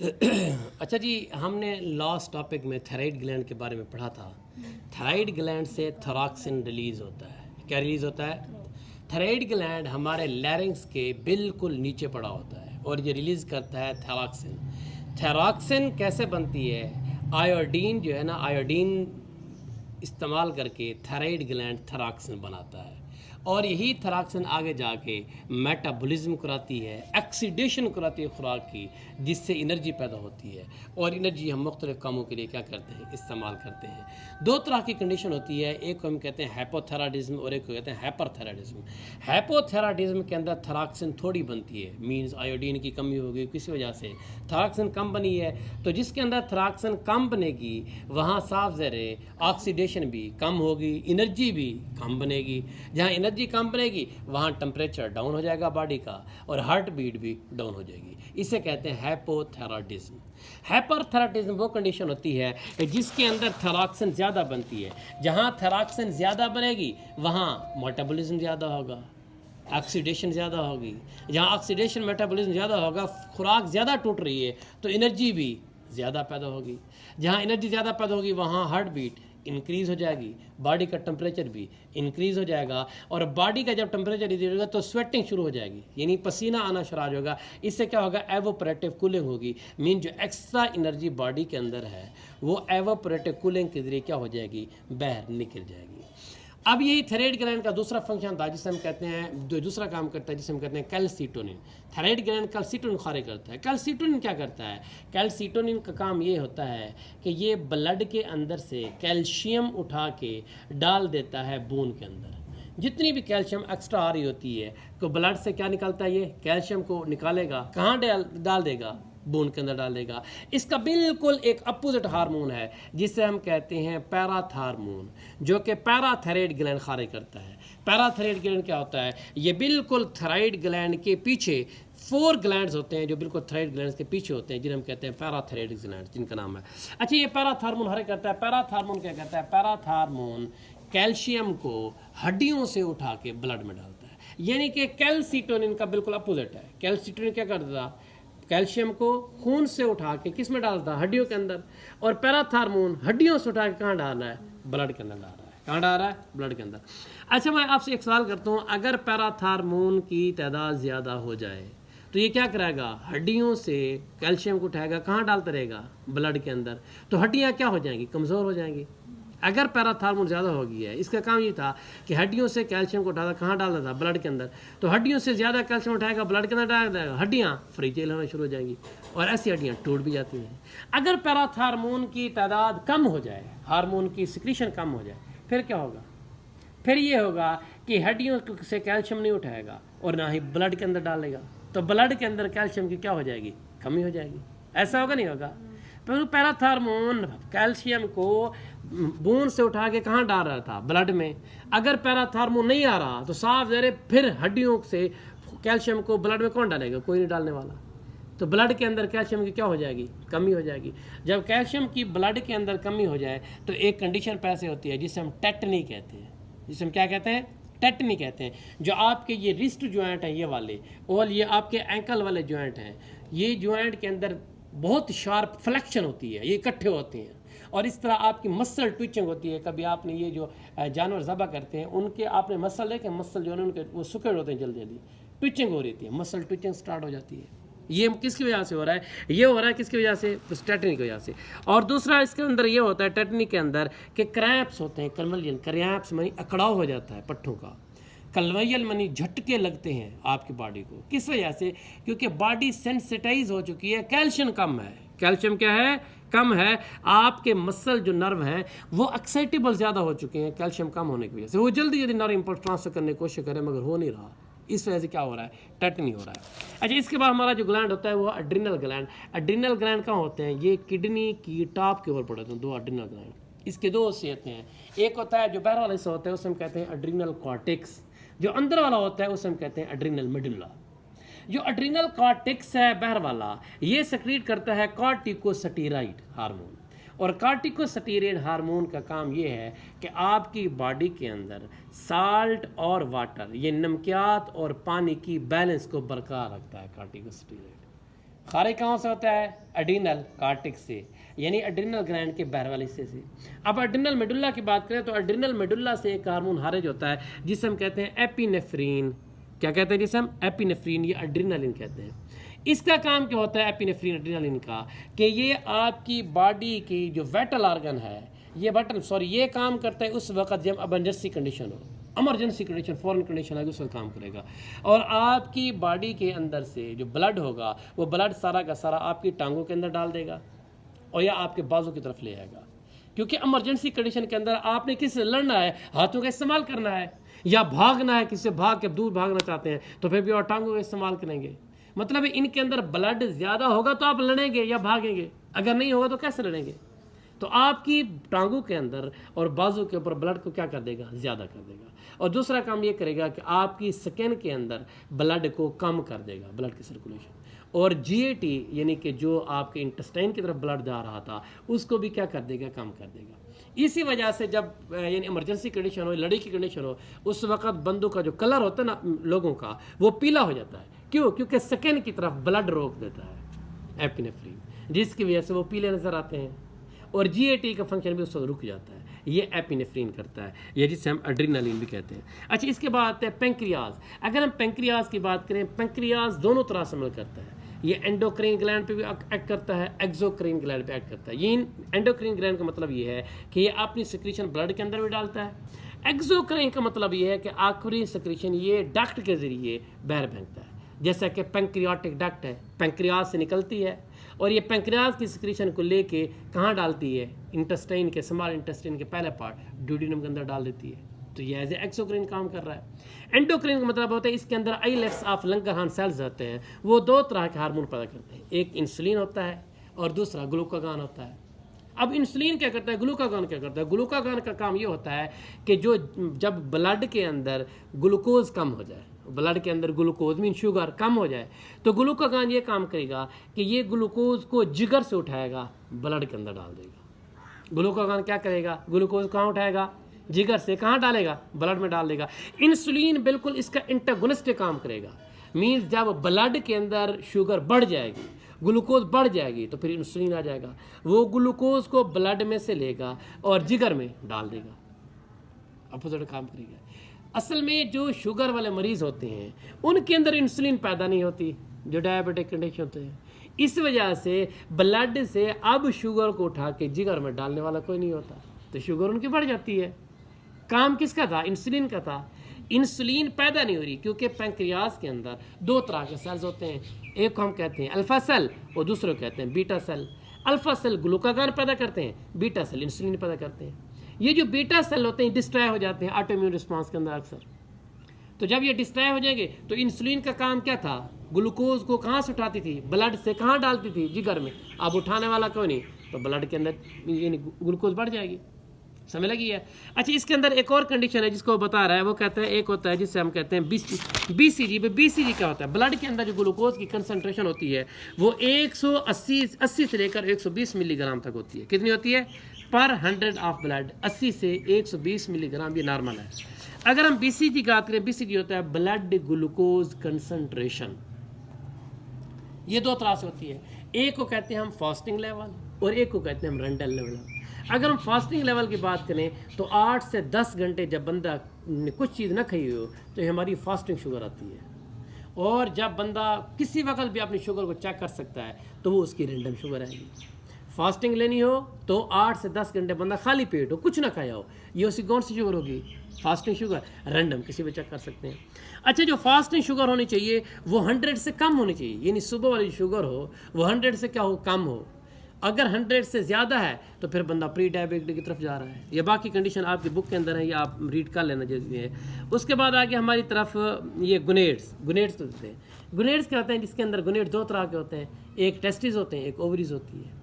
अच्छा जी, हमने last topic में थायराइड ग्लैंड के बारे में पढ़ा था। थायराइड ग्लैंड से थायरॉक्सिन रिलीज़ होता है। क्या रिलीज़ होता है? थायराइड ग्लैंड हमारे लैरिंग्स के बिल्कुल नीचे पड़ा होता है और ये रिलीज़ करता है थायरॉक्सिन। थायरॉक्सिन कैसे बनती है? आयोडीन जो है ना, आयोडीन इस्तेमाल करके थायराइड ग्लैंड थायरॉक्सिन बनाता है और यही थायरॉक्सिन आगे जाके मेटाबॉलिज्म कराती है, ऑक्सीडेशन कराती है खुराक की, जिससे एनर्जी पैदा होती है और एनर्जी हम मुख्तलिफ कामों के लिए क्या करते हैं, इस्तेमाल करते हैं। दो तरह की कंडीशन होती है, एक को हम कहते हैं हाइपोथायराइडिज्म और एक को कहते हैं हाइपरथायराइडिज्म। हाइपोथायराइडिज्म के अंदर थायरॉक्सिन थोड़ी बनती है, मीन्स आयोडीन की कमी होगी, किसी वजह से थायरॉक्सिन कम बनी है। तो जिसके अंदर थायरॉक्सिन कम बनेगी वहाँ साफ ज़रे ऑक्सीडेशन भी कम होगी, एनर्जी भी कम बनेगी। जहाँ एनर्जी कम बनेगी वहाँ टेम्परेचर डाउन हो जाएगा बॉडी का और हार्ट बीट भी डाउन हो जाएगी। इसे कहते हैं हाइपोथायराइडिज्म। हाइपरथायराइडिज्म वो कंडीशन होती है जिसके अंदर थायरॉक्सिन ज़्यादा बनती है। जहाँ थायरॉक्सिन ज़्यादा बनेगी वहाँ मेटाबॉलिज्म ज़्यादा होगा, ऑक्सीडेशन ज़्यादा होगी। जहाँ ऑक्सीडेशन मेटाबॉलिज्म ज़्यादा होगा, खुराक ज़्यादा टूट रही है तो एनर्जी भी ज़्यादा पैदा होगी। जहाँ एनर्जी ज़्यादा पैदा होगी वहाँ हार्ट बीट इंक्रीज़ हो जाएगी, बॉडी का टेम्परेचर भी इंक्रीज़ हो जाएगा और बॉडी का जब टेम्परेचर इंक्रीज होगा तो स्वेटिंग शुरू हो जाएगी, यानी पसीना आना शुरू होगा। इससे क्या होगा? एवोपरेटिव कूलिंग होगी, मीन जो एक्स्ट्रा एनर्जी बॉडी के अंदर है वो एवोपरेटिव कूलिंग के ज़रिए क्या हो जाएगी? बाहर निकल जाएगी। अब यही थायराइड ग्लैंड का दूसरा फंक्शन था जिसे हम कहते हैं, जो दूसरा काम करता है जिसे हम कहते हैं कैल्सीटोनिन। थायराइड ग्लैंड कैल्सीटोनिन खारिज करता है। कैल्सीटोनिन क्या करता है? कैल्सीटोनिन का काम ये होता है कि ये ब्लड के अंदर से कैल्शियम उठा के डाल देता है बोन के अंदर। जितनी भी कैल्शियम एक्स्ट्रा आ रही होती है तो ब्लड से क्या निकलता है? ये कैल्शियम को निकालेगा, कहाँ डाल देगा? बोन के अंदर डालेगा। इसका बिल्कुल एक अपोजिट हार्मोन है जिसे हम कहते हैं पैराथार्मोन, जो कि पैराथायराइड ग्लैंड खारिज करता है। पैराथायराइड ग्लैंड क्या होता है? ये बिल्कुल थायराइड ग्लैंड के पीछे 4 ग्लैंड्स होते हैं जो बिल्कुल थायराइड ग्लैंड के पीछे होते हैं, जिन्हें हम कहते हैं पैराथायराइड ग्लैंड, जिनका नाम है। अच्छा, ये पैराथार्मोन खारिज करता है। पैराथार्मोन क्या करता है? पैराथार्मोन कैल्शियम को हड्डियों से उठा के ब्लड में डालता है, यानी कि कैल्सीटोनिन का बिल्कुल अपोजिट है। कैल्सीटोनिन क्या करता था? कैल्शियम को खून से उठा के किस में डालता? हड्डियों के अंदर। और पैराथार्मोन हड्डियों से उठा के कहाँ डाल रहा है? ब्लड के अंदर डाल रहा है। कहाँ डाल रहा है? ब्लड के अंदर। अच्छा, मैं आपसे एक सवाल करता हूँ, अगर पैराथार्मोन की तादाद ज़्यादा हो जाए तो ये क्या कराएगा? हड्डियों से कैल्शियम को उठाएगा, कहाँ डालता रहेगा? ब्लड के अंदर। तो हड्डियाँ क्या हो जाएंगी? कमज़ोर हो जाएंगी। अगर पैराथार्मोन ज़्यादा हो गया है, इसका काम ये था कि हड्डियों से कैल्शियम को उठाता, कहाँ डालता था? ब्लड के अंदर। तो हड्डियों से ज़्यादा कैल्शियम उठाएगा, ब्लड के अंदर डाल देगा, हड्डियाँ फ्रीजेल होना शुरू हो जाएंगी और ऐसी हड्डियाँ टूट भी जाती हैं। अगर पैराथार्मोन की तादाद कम हो जाए, हार्मोन की सिक्रीशन कम हो जाए, फिर क्या होगा? फिर ये होगा कि हड्डियों से कैल्शियम नहीं उठाएगा और ना ही ब्लड के अंदर डालेगा, तो ब्लड के अंदर कैल्शियम की क्या हो जाएगी? कमी हो जाएगी। ऐसा होगा नहीं होगा? पैराथार्मोन कैल्शियम को बोन से उठा के कहाँ डाल रहा था? ब्लड में। अगर पैराथार्मोन नहीं आ रहा तो साफ ज़रे फिर हड्डियों से कैल्शियम को ब्लड में कौन डालेगा? कोई नहीं डालने वाला। तो ब्लड के अंदर कैल्शियम की क्या हो जाएगी? कमी हो जाएगी। जब कैल्शियम की ब्लड के अंदर कमी हो जाए तो एक कंडीशन पैसे होती है जिसे हम टेटनी कहते हैं। जिसे हम क्या कहते हैं? टेटनी कहते हैं। जो आपके ये रिस्ट जॉइंट हैं ये वाले, और ये आपके एंकल वाले जॉइंट हैं, ये जॉइंट के अंदर बहुत शार्प फ्लेक्शन होती है, ये इकट्ठे होते हैं और इस तरह आपकी मसल ट्विचिंग होती है। कभी आपने ये जो जानवर ज़बह करते हैं उनके आपने मसल देखे, मसल जो है उनके वो सुकड़ होते हैं, जल्दी जल्दी ट्विचिंग हो रही थी, मसल ट्विचिंग स्टार्ट हो जाती है। ये किसकी वजह से हो रहा है? ये हो रहा है किसकी वजह से? टेटनी की वजह से। और दूसरा इसके अंदर ये होता है टेटनी के अंदर कि क्रैम्प्स होते हैं, कन्वल्जन, क्रैम्प्स में अकड़ाव हो जाता है पट्टों का, कन्वल्जन मनी झटके लगते हैं आपकी बॉडी को। किस वजह से? क्योंकि बॉडी सेंसिटाइज हो चुकी है, कैल्शियम कम है। कैल्शियम क्या है? कम है। आपके मसल जो नर्व हैं वो एक्साइटेबल ज़्यादा हो चुके हैं कैल्शियम कम होने की वजह से। वो जल्दी जल्दी नर्व इम्पल्स ट्रांसफर करने की कोशिश करें मगर हो नहीं रहा, इस वजह से क्या हो रहा है? टेटनी हो रहा है। अच्छा, इसके बाद हमारा जो ग्लैंड होता है वो एड्रिनल ग्लैंड। एड्रिनल ग्लैंड कहाँ होते हैं? ये किडनी की टॉप के ऊपर पड़े होते हैं, 2 एड्रिनल ग्लैंड। इसके 2 हिस्से होते हैं। एक होता है जो बाहर वाला हिस्सा होता है उसे हम कहते हैं एड्रिनल कॉर्टेक्स, जो अंदर वाला होता है उसे हम कहते हैं एड्रिनल मेडुला। जो एड्रिनल कॉर्टेक्स है बाहर वाला, ये सेक्रेट करता है कॉर्टिकोस्टेरॉइड हार्मोन। और कॉर्टिकोस्टेरॉइड हार्मोन का काम ये है कि आपकी बॉडी के अंदर साल्ट और वाटर, ये नमकियात और पानी की बैलेंस को बरकरार रखता है कॉर्टिकोस्टेरॉइड। खारिज कहाँ से होता है? एड्रिनल कार्टेक्स से, यानी एड्रिनल ग्लैंड के बाहर वाले हिस्से से। अब एड्रिनल मेडुल्ला की बात करें तो एड्रिनल मेडुल्ला से एक हार्मोन खारिज होता है जिसे हम कहते हैं एपिनेफ्रीन। क्या कहते हैं जिसे हम? एपिनेफ्रीन या एड्रिनलिन कहते हैं। इसका काम क्या होता है एपिनेफ्रीन एड्रिनलिन का, कि ये आपकी बॉडी की जो वाइटल ऑर्गन है, ये काम करता है उस वक्त जब इमरजेंसी कंडीशन हो, इमरजेंसी कंडीशन, फॉरेन कंडीशन है, उस वक्त काम करेगा। और आपकी बॉडी के अंदर से जो ब्लड होगा वो ब्लड सारा का सारा आपकी टांगों के अंदर डाल देगा और या आपके बाजू की तरफ ले आएगा, क्योंकि इमरजेंसी कंडीशन के अंदर आपने किससे लड़ना है? हाथों का इस्तेमाल करना है, या भागना है, किसी से भाग के दूर भागना चाहते हैं तो फिर भी और टांगों का इस्तेमाल करेंगे। मतलब इनके अंदर ब्लड ज़्यादा होगा तो आप लड़ेंगे या भागेंगे, अगर नहीं होगा तो कैसे लड़ेंगे? तो आपकी टांगों के अंदर और बाजू के ऊपर ब्लड को क्या कर देगा? ज़्यादा कर देगा। और दूसरा काम ये करेगा कि आपकी स्किन के अंदर ब्लड को कम कर देगा, ब्लड की सर्कुलेशन। और जीएटी यानी कि जो आपके इंटेस्टाइन की तरफ ब्लड जा रहा था उसको भी क्या कर देगा? कम कर देगा। इसी वजह से जब यानी इमरजेंसी कंडीशन हो, लड़ाई की कंडीशन हो, उस वक्त बंदूक का जो कलर होता है ना लोगों का, वो पीला हो जाता है। क्यों? क्योंकि स्किन की तरफ ब्लड रोक देता है एपिनेफ्रीन, जिसकी वजह से वो पीले नज़र आते हैं। और जीएटी का फंक्शन भी उस वक्त रुक जाता है, ये एपिनेफ्रीन करता है, ये जिसे हम एड्रिनलिन भी कहते हैं। अच्छा, इसके बाद आते हैं पेंक्रियाज। अगर हम पेंक्रियाज की बात करें, पेंक्रियाज दोनों तरह से अमल करता है। ये एंडोक्राइन ग्लैंड पे भी एक्ट करता है, एक्सोक्राइन ग्लैंड पे एक्ट करता है। ये एंडोक्राइन ग्लैंड का मतलब ये है कि ये अपनी सिक्रीशन ब्लड के अंदर भी डालता है। एक्सोक्राइन का मतलब ये है कि आखिरी सिक्रीशन ये डक्ट के जरिए बाहर फेंकता है, जैसा कि पेंक्रियाटिक डक्ट है, पेंक्रियाज से निकलती है और ये पेंक्रियाज की सिक्रीशन को लेके कहाँ डालती है? इंटेस्टाइन के, स्मॉल इंटेस्टाइन के पहले पार्ट ड्यूडेनम के अंदर डाल देती है। तो ये एज ए एक्सोक्राइन काम कर रहा है। एंडोक्राइन का मतलब होता है इसके अंदर आइलेट्स ऑफ लंगरहान सेल्स होते हैं, वो दो तरह के हार्मोन पैदा करते हैं, एक इंसुलिन होता है और दूसरा ग्लूकागॉन होता है। अब इंसुलिन क्या करता है, ग्लूकागॉन क्या करता है? ग्लूकागॉन का काम ये होता है कि जो जब ब्लड के अंदर ग्लूकोज कम हो जाए, ब्लड के अंदर ग्लूकोज मीन शुगर कम हो जाए, तो ग्लूकागॉन ये काम करेगा कि ये ग्लूकोज को जिगर से उठाएगा, ब्लड के अंदर डाल देगा। ग्लूकागॉन क्या करेगा? ग्लूकोज कहाँ उठाएगा? जिगर से। कहाँ डालेगा? ब्लड में डाल देगा। इंसुलिन बिल्कुल इसका इंटागोनिस्ट काम करेगा, मीन्स जब ब्लड के अंदर शुगर बढ़ जाएगी, ग्लूकोज बढ़ जाएगी, तो फिर इंसुलिन आ जाएगा, वो ग्लूकोज को ब्लड में से लेगा और जिगर में डाल देगा, अपोजिट काम करेगा। असल में जो शुगर वाले मरीज़ होते हैं उनके अंदर इंसुलिन पैदा नहीं होती, जो डायबिटिक कंडीशन होते हैं। इस वजह से ब्लड से अब शुगर को उठा के जिगर में डालने वाला कोई नहीं होता, तो शुगर उनकी बढ़ जाती है। काम किसका था? इंसुलिन का था। इंसुलिन पैदा नहीं हो रही क्योंकि पैंक्रियाज के अंदर दो तरह के सेल्स होते हैं, एक को हम कहते हैं अल्फा सेल और दूसरे को कहते हैं beta cell. Alpha cell glucagon पैदा करते हैं, बीटा सेल इंसुलिन पैदा करते हैं। ये जो बीटा सेल होते हैं डिस्ट्रॉय हो जाते हैं ऑटोइम्यून रिस्पांस के अंदर अक्सर। तो जब ये डिस्ट्रॉय हो जाएंगे तो इंसुलिन का काम क्या था? ग्लूकोज को कहाँ से उठाती थी? ब्लड से। कहाँ डालती थी? जिगर में। अब उठाने वाला कोई नहीं, तो ब्लड के अंदर यानी ग्लूकोज बढ़ जाएगी। समझ लगी है? अच्छा, इसके अंदर एक और कंडीशन है जिसको बता रहा है, वो कहता है एक होता है जिससे हम कहते हैं बीसीजी। बीसीजी क्या होता है? ब्लड के अंदर जो ग्लूकोज की कंसंट्रेशन होती है वो 180 से लेकर 120 मिलीग्राम तक होती है। कितनी होती है? पर 100 ऑफ ब्लड 80 से 120 मिलीग्राम, ये नॉर्मल है। अगर हम बीसीजी की बात करें, बीसीजी होता है ब्लड ग्लूकोज कंसंट्रेशन। ये दो तरह से होती है, एक को कहते हैं हम फास्टिंग लेवल और एक को कहते हैं हम रैंडम लेवल। अगर हम फास्टिंग लेवल की बात करें तो 8 से 10 घंटे जब बंदा कुछ चीज़ ना खाई हो तो हमारी फास्टिंग शुगर आती है, और जब बंदा किसी वक्त भी अपनी शुगर को चेक कर सकता है तो वो उसकी रैंडम शुगर आएगी। फास्टिंग लेनी हो तो 8 से 10 घंटे बंदा खाली पेट हो, कुछ ना खाया हो, ये उसकी कौन सी शुगर होगी? Fasting sugar. रैंडम किसी भी चेक कर सकते हैं। अच्छा, जो फास्टिंग शुगर होनी चाहिए वो 100 से कम होनी चाहिए, यानी सुबह वाली शुगर हो वो 100 से क्या हो? कम हो। अगर 100 से ज़्यादा है तो फिर बंदा प्री डायबिटिक की तरफ जा रहा है। ये बाकी कंडीशन आपकी बुक के अंदर है, ये आप रीड कर लेना जरूरी है। उसके बाद आगे हमारी तरफ ये गुनेड्स तो होते हैं। गुनेड्स क्या होते हैं? जिसके अंदर गुनेड दो तरह के होते हैं, एक टेस्टिस होते हैं, एक ओवरीज होती है।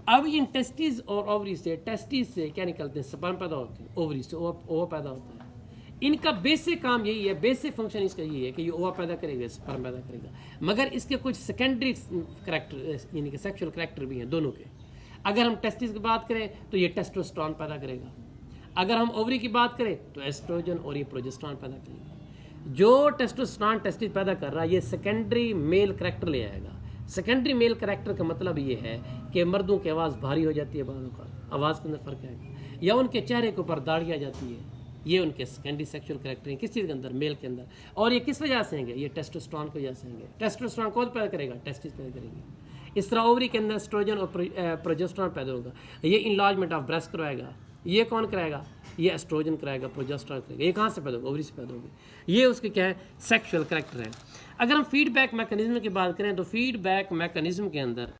अब इन टेस्टिस और ओवरीज से, टेस्टिस से क्या निकलते हैं? स्पर्म पैदा होते हैं, ओवरीज से ओवा पैदा होता है। इनका बेसिक काम यही है, बेसिक फंक्शन इसका यही है कि ये ओवा पैदा करेगा, स्पर्म पैदा करेगा, मगर इसके कुछ सेकेंडरी करैक्टर यानी कि सेक्सुअल करैक्टर भी हैं दोनों के। अगर हम टेस्टिस की बात करें तो ये टेस्टोस्टेरोन पैदा करेगा, अगर हम ओवरी की बात करें तो एस्ट्रोजन और ये प्रोजेस्टेरोन पैदा करेगा। जो टेस्टोस्टेरोन टेस्टिस पैदा कर रहा है ये सेकेंडरी मेल करैक्टर ले आएगा, सेकेंडरी मेल करेक्टर का मतलब ये है कि मर्दों की आवाज़ भारी हो जाती है, बालों का आवाज़ के अंदर फ़र्क आएगा, या उनके चेहरे के ऊपर दाढ़ी आ जाती है, ये उनके सेकेंडरी सेक्सुअल करेक्टर हैं। किस चीज़ के अंदर? मेल के अंदर। और ये किस वजह से होंगे? ये टेस्टोस्टेरोन की वजह से होंगे। टेस्टोस्टेरोन कौन पैदा करेगा? टेस्टिस पैदा करेगी। इस तरह ओवरी के अंदर एस्ट्रोजन और प्रोजेस्टेरोन पैदा होगा, ये इनलार्जमेंट ऑफ ब्रेस्ट कराएगा। ये कौन कराएगा? ये एस्ट्रोजन कराएगा, प्रोजेस्टेरोन कराएगा। ये कहाँ से पैदा होगा? ओवरी से पैदा होगी। ये उसके क्या है? सेक्सुअल करेक्टर है। अगर हम फीडबैक मैकेनिज्म की बात करें तो फीडबैक मैकेनिज्म के अंदर